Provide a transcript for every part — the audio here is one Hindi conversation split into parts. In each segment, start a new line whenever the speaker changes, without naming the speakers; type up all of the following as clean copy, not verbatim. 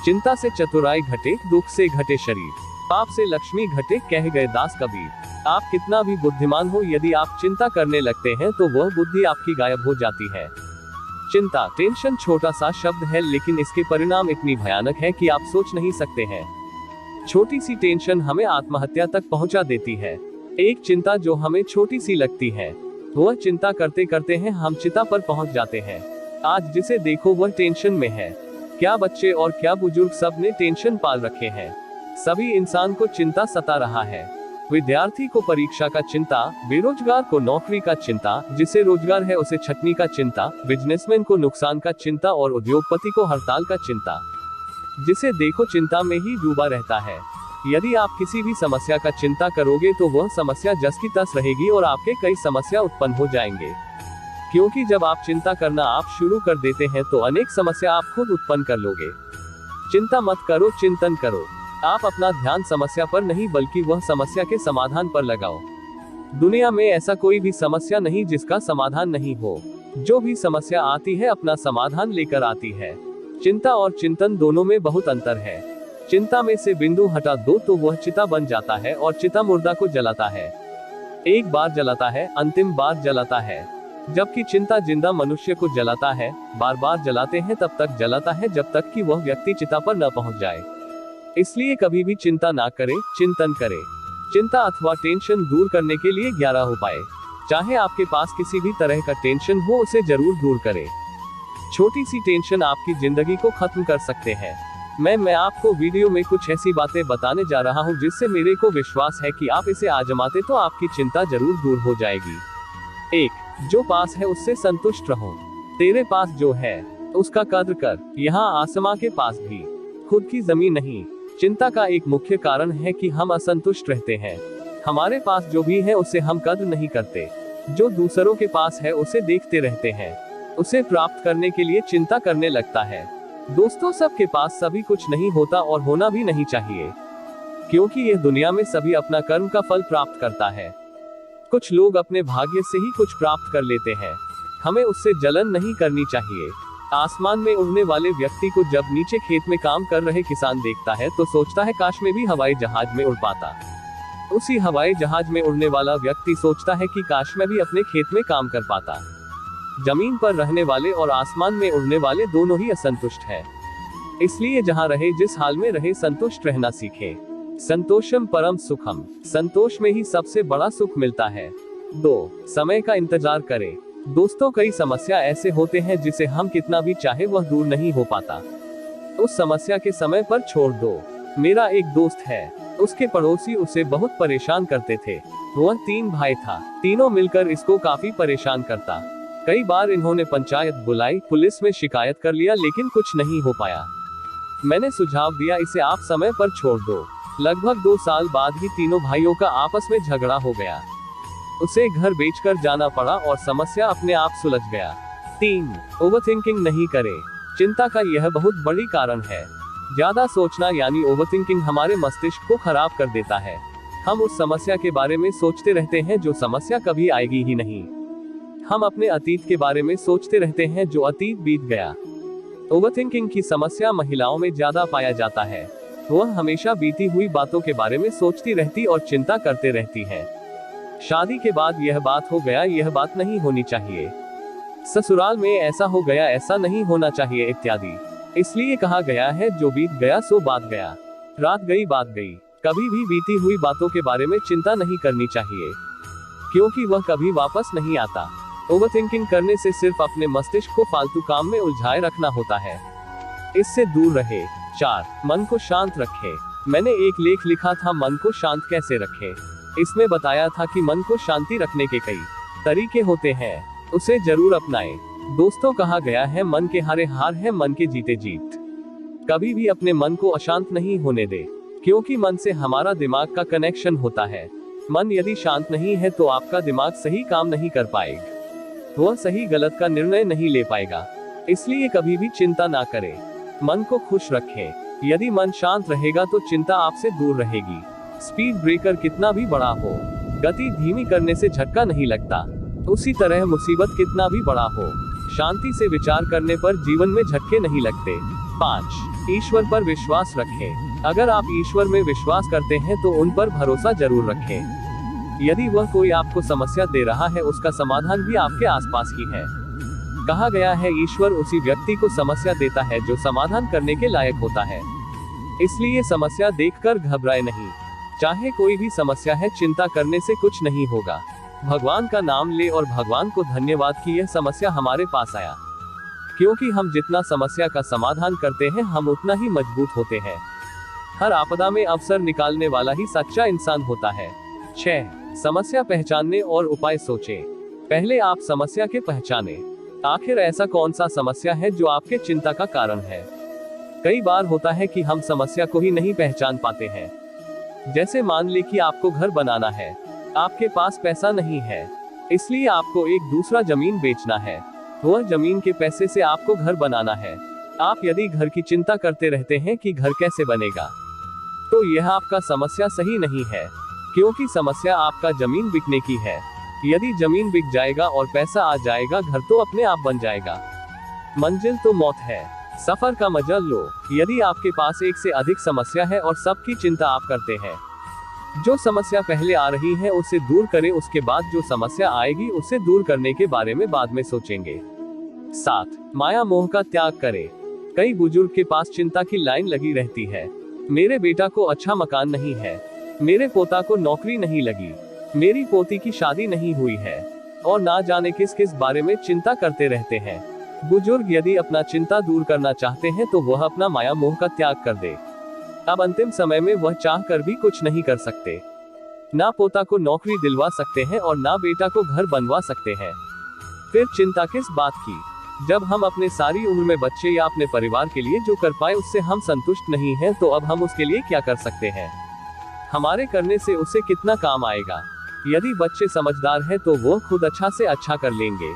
चिंता से चतुराई घटे, दुख से घटे शरीर, पाप से लक्ष्मी घटे, कह गए दास कबीर। आप कितना भी बुद्धिमान हो, यदि आप चिंता करने लगते हैं तो वह बुद्धि आपकी गायब हो जाती है। चिंता, टेंशन छोटा सा शब्द है, लेकिन इसके परिणाम इतनी भयानक है कि आप सोच नहीं सकते हैं। छोटी सी टेंशन हमें आत्महत्या तक पहुंचा देती है। एक चिंता जो हमें छोटी सी लगती है, वह चिंता करते करते हैं हम चिता पर पहुंच जाते हैं। आज जिसे देखो वह टेंशन में है। क्या बच्चे और क्या बुजुर्ग, सब ने टेंशन पाल रखे हैं। सभी इंसान को चिंता सता रहा है। विद्यार्थी को परीक्षा का चिंता, बेरोजगार को नौकरी का चिंता, जिसे रोजगार है उसे छटनी का चिंता, बिजनेसमैन को नुकसान का चिंता और उद्योगपति को हड़ताल का चिंता। जिसे देखो चिंता में ही डूबा रहता है। यदि आप किसी भी समस्या का चिंता करोगे तो वह समस्या जस की तस रहेगी और आपके कई समस्या उत्पन्न हो जाएंगे। क्योंकि जब आप चिंता करना आप शुरू कर देते हैं तो अनेक समस्या आप खुद उत्पन्न कर लोगे। चिंता मत करो, चिंतन करो। आप अपना ध्यान समस्या पर नहीं बल्कि वह समस्या के समाधान पर लगाओ। दुनिया में ऐसा कोई भी समस्या नहीं जिसका समाधान नहीं हो। जो भी समस्या आती है अपना समाधान लेकर आती है। चिंता और चिंतन दोनों में बहुत अंतर है। चिंता में से बिंदु हटा दो तो वह चिता बन जाता है और चिता मुर्दा को जलाता है। एक बार जलाता है, अंतिम बार जलाता है। जबकि चिंता जिंदा मनुष्य को जलाता है, बार बार जलाते हैं तब तक जलाता है जब तक कि वह व्यक्ति चिता पर न पहुंच जाए। इसलिए कभी भी चिंता ना करें, चिंतन करें। चिंता अथवा टेंशन दूर करने के लिए 11 उपाय। चाहे आपके पास किसी भी तरह का टेंशन हो, उसे जरूर दूर करें। छोटी सी टेंशन आपकी जिंदगी को खत्म कर सकते हैं। मैं आपको वीडियो में कुछ ऐसी बातें बताने जा रहा हूं जिससे मेरे को विश्वास है कि आप इसे आजमाते तो आपकी चिंता जरूर दूर हो जाएगी। 1. जो पास है उससे संतुष्ट रहो। तेरे पास जो है उसका कद्र कर। यहाँ आसमां के पास भी खुद की जमीन नहीं। चिंता का एक मुख्य कारण है कि हम असंतुष्ट रहते हैं। हमारे पास जो भी है उसे हम कद्र नहीं करते। जो दूसरों के पास है उसे देखते रहते हैं, उसे प्राप्त करने के लिए चिंता करने लगता है। दोस्तों, सबके पास सभी कुछ नहीं होता और होना भी नहीं चाहिए, क्योंकि यह दुनिया में सभी अपना कर्म का फल प्राप्त करता है। कुछ लोग अपने भाग्य से ही कुछ प्राप्त कर लेते हैं। हमें उससे जलन नहीं करनी चाहिए। आसमान में उड़ने वाले व्यक्ति को जब नीचे खेत में काम कर रहे किसान देखता है तो सोचता है काश में भी हवाई जहाज में उड़ पाता। उसी हवाई जहाज में उड़ने वाला व्यक्ति सोचता है कि काश में भी अपने खेत में काम कर पाता। जमीन पर रहने वाले और आसमान में उड़ने वाले दोनों ही असंतुष्ट हैं। इसलिए जहां रहे, जिस हाल में रहे, संतुष्ट रहना सीखे। संतोषम परम सुखम। संतोष में ही सबसे बड़ा सुख मिलता है। 2. समय का इंतजार करें। दोस्तों, कई समस्या ऐसे होते हैं जिसे हम कितना भी चाहे वह दूर नहीं हो पाता। उस समस्या के समय पर छोड़ दो। मेरा एक दोस्त है, उसके पड़ोसी उसे बहुत परेशान करते थे। वह 3 भाई था, तीनों मिलकर इसको काफी परेशान करता। कई बार इन्होंने पंचायत बुलाई, पुलिस में शिकायत कर लिया, लेकिन कुछ नहीं हो पाया। मैंने सुझाव दिया, इसे आप समय पर छोड़ दो। लगभग 2 साल बाद ही तीनों भाइयों का आपस में झगड़ा हो गया। उसे घर बेचकर जाना पड़ा और समस्या अपने आप सुलझ गया। 3. ओवरथिंकिंग नहीं करें। चिंता का यह बहुत बड़ी कारण है। ज्यादा सोचना यानी ओवरथिंकिंग हमारे मस्तिष्क को खराब कर देता है। हम उस समस्या के बारे में सोचते रहते हैं जो समस्या कभी आएगी ही नहीं। हम अपने अतीत के बारे में सोचते रहते हैं जो अतीत बीत गया। ओवरथिंकिंग की समस्या महिलाओं में ज्यादा पाया जाता है। वह हमेशा बीती हुई बातों के बारे में सोचती रहती और चिंता करते रहती है। शादी के बाद यह बात हो गया, यह बात नहीं होनी चाहिए। ससुराल में ऐसा हो गया, ऐसा नहीं होना चाहिए, इत्यादि। इसलिए कहा गया है, जो बीत गया सो बात गया। रात गई बात गई। कभी भी बीती हुई बातों के बारे में चिंता नहीं करनी चाहिए, क्योंकि वह कभी वापस नहीं आता। ओवरथिंकिंग करने से सिर्फ अपने मस्तिष्क को फालतू काम में उलझाए रखना होता है। इससे दूर रहे। 4. मन को शांत रखें। मैंने एक लेख लिखा था, मन को शांत कैसे रखें। इसमें बताया था कि मन को शांति रखने के कई तरीके होते हैं, उसे जरूर अपनाएं। दोस्तों, कहा गया है, मन के हारे हार है, मन के जीते जीत। कभी भी अपने मन को अशांत नहीं होने दे, क्योंकि मन से हमारा दिमाग का कनेक्शन होता है। मन यदि शांत नहीं है तो आपका दिमाग सही काम नहीं कर पाएगा, वह सही गलत का निर्णय नहीं ले पाएगा। इसलिए कभी भी चिंता ना करें, मन को खुश रखें। यदि मन शांत रहेगा तो चिंता आपसे दूर रहेगी। स्पीड ब्रेकर कितना भी बड़ा हो, गति धीमी करने से झटका नहीं लगता। उसी तरह मुसीबत कितना भी बड़ा हो, शांति से विचार करने पर जीवन में झटके नहीं लगते। 5. ईश्वर पर विश्वास रखें। अगर आप ईश्वर में विश्वास करते हैं तो उन पर भरोसा जरूर रखें। यदि वह कोई आपको समस्या दे रहा है, उसका समाधान भी आपके आसपास ही है। कहा गया है, ईश्वर उसी व्यक्ति को समस्या देता है जो समाधान करने के लायक होता है। इसलिए समस्या देखकर घबराए नहीं। चाहे कोई भी समस्या है, चिंता करने से कुछ नहीं होगा। भगवान का नाम ले और भगवान को धन्यवाद कि यह समस्या हमारे पास आया, क्योंकि हम जितना समस्या का समाधान करते हैं, हम उतना ही मजबूत होते हैं। हर आपदा में अवसर निकालने वाला ही सच्चा इंसान होता है। 6. समस्या पहचानने और उपाय सोचें। पहले आप समस्या के पहचाने। आखिर ऐसा कौन सा समस्या है जो आपके चिंता का कारण है। कई बार होता है कि हम समस्या को ही नहीं पहचान पाते हैं। जैसे मान ले कि आपको घर बनाना है, आपके पास पैसा नहीं है, इसलिए आपको एक दूसरा जमीन बेचना है। वह जमीन के पैसे से आपको घर बनाना है। आप यदि घर की चिंता करते रहते हैं कि घर कैसे बनेगा, तो यह आपका समस्या सही नहीं है, क्योंकि समस्या आपका जमीन बिकने की है। यदि जमीन बिक जाएगा और पैसा आ जाएगा, घर तो अपने आप बन जाएगा। मंजिल तो मौत है, सफर का मजा लो। यदि आपके पास एक से अधिक समस्या है और सबकी चिंता आप करते हैं, जो समस्या पहले आ रही है उसे दूर करें, उसके बाद जो समस्या आएगी उसे दूर करने के बारे में बाद में सोचेंगे। 7. माया मोह का त्याग करें। कई बुजुर्ग के पास चिंता की लाइन लगी रहती है। मेरे बेटा को अच्छा मकान नहीं है, मेरे पोता को नौकरी नहीं लगी, मेरी पोती की शादी नहीं हुई है, और ना जाने किस किस बारे में चिंता करते रहते हैं। बुजुर्ग यदि अपना चिंता दूर करना चाहते हैं तो वह अपना माया मोह का त्याग कर दे। अब अंतिम समय में वह चाह कर भी कुछ नहीं कर सकते। ना पोता को नौकरी दिलवा सकते हैं और ना बेटा को घर बनवा सकते हैं। फिर चिंता किस बात की, जब हम अपने सारी उम्र में बच्चे या अपने परिवार के लिए जो कर पाए उससे हम संतुष्ट नहीं हैं, तो अब हम उसके लिए क्या कर सकते हैं। हमारे करने से उसे कितना काम आएगा। यदि बच्चे समझदार है तो वह खुद अच्छा से अच्छा कर लेंगे।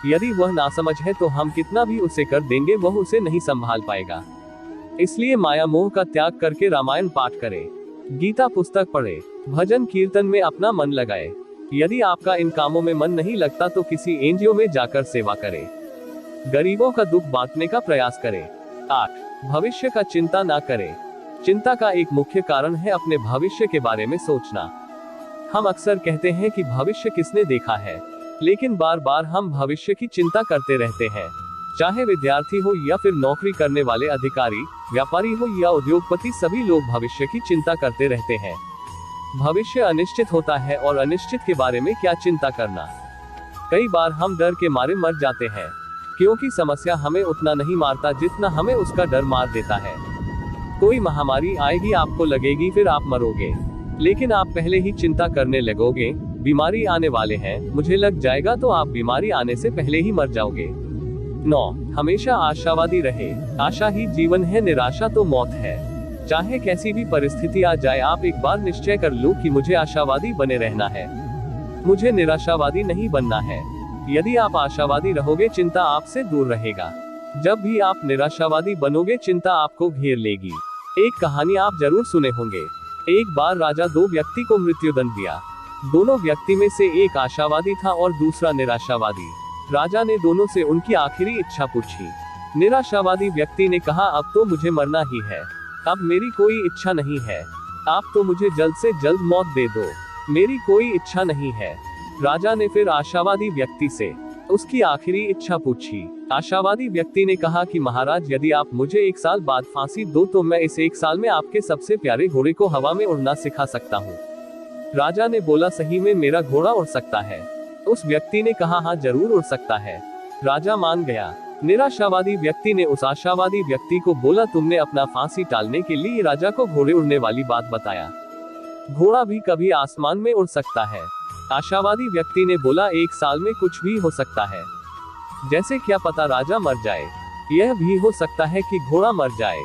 यदि वह नासमझ है तो हम कितना भी उसे कर देंगे, वह उसे नहीं संभाल पाएगा। इसलिए माया मोह का त्याग करके रामायण पाठ करें, गीता पुस्तक पढ़े, भजन कीर्तन में अपना मन लगाए। यदि आपका इन कामों में मन नहीं लगता तो किसी एनजीओ में जाकर सेवा करें। गरीबों का दुख बांटने का प्रयास करें। 8. भविष्य का चिंता ना करें। चिंता का एक मुख्य कारण है अपने भविष्य के बारे में सोचना। हम अक्सर कहते हैं कि भविष्य किसने देखा है, लेकिन बार बार हम भविष्य की चिंता करते रहते हैं। चाहे विद्यार्थी हो या फिर नौकरी करने वाले अधिकारी, व्यापारी हो या उद्योगपति, सभी लोग भविष्य की चिंता करते रहते हैं। भविष्य अनिश्चित होता है और अनिश्चित के बारे में क्या चिंता करना। कई बार हम डर के मारे मर जाते हैं, क्योंकि समस्या हमें उतना नहीं मारता जितना हमें उसका डर मार देता है। कोई महामारी आएगी, आपको लगेगी फिर आप मरोगे, लेकिन आप पहले ही चिंता करने लगोगे, बीमारी आने वाले हैं, मुझे लग जाएगा, तो आप बीमारी आने से पहले ही मर जाओगे। 9. हमेशा आशावादी रहे। आशा ही जीवन है, निराशा तो मौत है। चाहे कैसी भी परिस्थिति आ जाए, आप एक बार निश्चय कर लो कि मुझे आशावादी बने रहना है, मुझे निराशावादी नहीं बनना है। यदि आप आशावादी रहोगे, चिंता आपसे दूर रहेगा। जब भी आप निराशावादी बनोगे, चिंता आपको घेर लेगी। एक कहानी आप जरूर सुने होंगे। एक बार राजा 2 व्यक्ति को मृत्युदंड दिया। दोनों व्यक्ति में से एक आशावादी था और दूसरा निराशावादी। राजा ने दोनों से उनकी आखिरी इच्छा पूछी। निराशावादी व्यक्ति ने कहा, अब तो मुझे मरना ही है, अब मेरी कोई इच्छा नहीं है, आप तो मुझे जल्द से जल्द मौत दे दो, मेरी कोई इच्छा नहीं है। राजा ने फिर आशावादी व्यक्ति से उसकी आखिरी इच्छा पूछी। आशावादी व्यक्ति ने कहा कि महाराज, यदि आप मुझे 1 साल बाद फांसी दो तो मैं इस 1 साल में आपके सबसे प्यारे घोड़े को हवा में उड़ना सिखा सकता हूँ। राजा ने बोला, सही में मेरा घोड़ा उड़ सकता है? उस व्यक्ति ने कहा, हाँ जरूर उड़ सकता है। राजा मान गया। निराशावादी व्यक्ति ने उस आशावादी व्यक्ति को बोला, तुमने अपना फांसी टालने के लिए राजा को घोड़े उड़ने वाली बात बताया, घोड़ा भी कभी आसमान में उड़ सकता है। आशावादी व्यक्ति ने बोला, 1 साल में कुछ भी हो सकता है, जैसे क्या पता राजा मर जाए, यह भी हो सकता है कि घोड़ा मर जाए,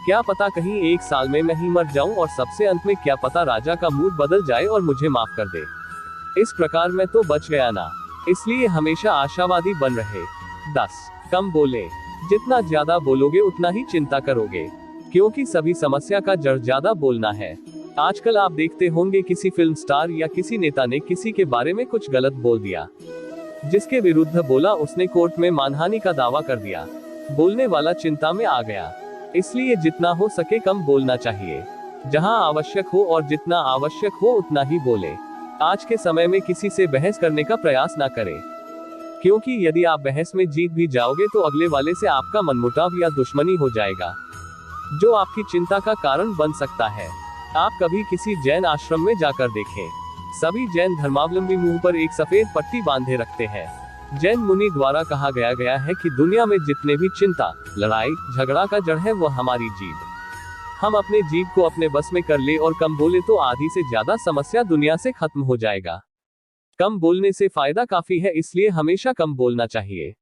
क्या पता कहीं 1 साल में मैं ही मर जाऊं, और सबसे अंत में क्या पता राजा का मूड बदल जाए और मुझे माफ कर दे। इस प्रकार मैं तो बच गया ना। इसलिए हमेशा आशावादी बन रहे। 10. कम बोले। जितना ज्यादा बोलोगे उतना ही चिंता करोगे, क्योंकि सभी समस्या का जड़ ज्यादा बोलना है। आजकल आप देखते होंगे किसी फिल्म स्टार या किसी नेता ने किसी के बारे में कुछ गलत बोल दिया, जिसके विरुद्ध बोला, उसने कोर्ट में मानहानि का दावा कर दिया, बोलने वाला चिंता में आ गया, इसलिए जितना हो सके कम बोलना चाहिए। जहां आवश्यक हो और जितना आवश्यक हो उतना ही बोले। आज के समय में किसी से बहस करने का प्रयास ना करें, क्योंकि यदि आप बहस में जीत भी जाओगे तो अगले वाले से आपका मनमुटाव या दुश्मनी हो जाएगा, जो आपकी चिंता का कारण बन सकता है। आप कभी किसी जैन आश्रम में जाकर देखें, सभी जैन धर्मावलंबी मुंह पर एक सफेद पट्टी बांधे रखते हैं। जैन मुनि द्वारा कहा गया है कि दुनिया में जितने भी चिंता, लड़ाई झगड़ा का जड़ है वो हमारी जीभ। हम अपने जीभ को अपने बस में कर ले और कम बोले तो आधी से ज्यादा समस्या दुनिया से खत्म हो जाएगा। कम बोलने से फायदा काफी है, इसलिए हमेशा कम बोलना चाहिए।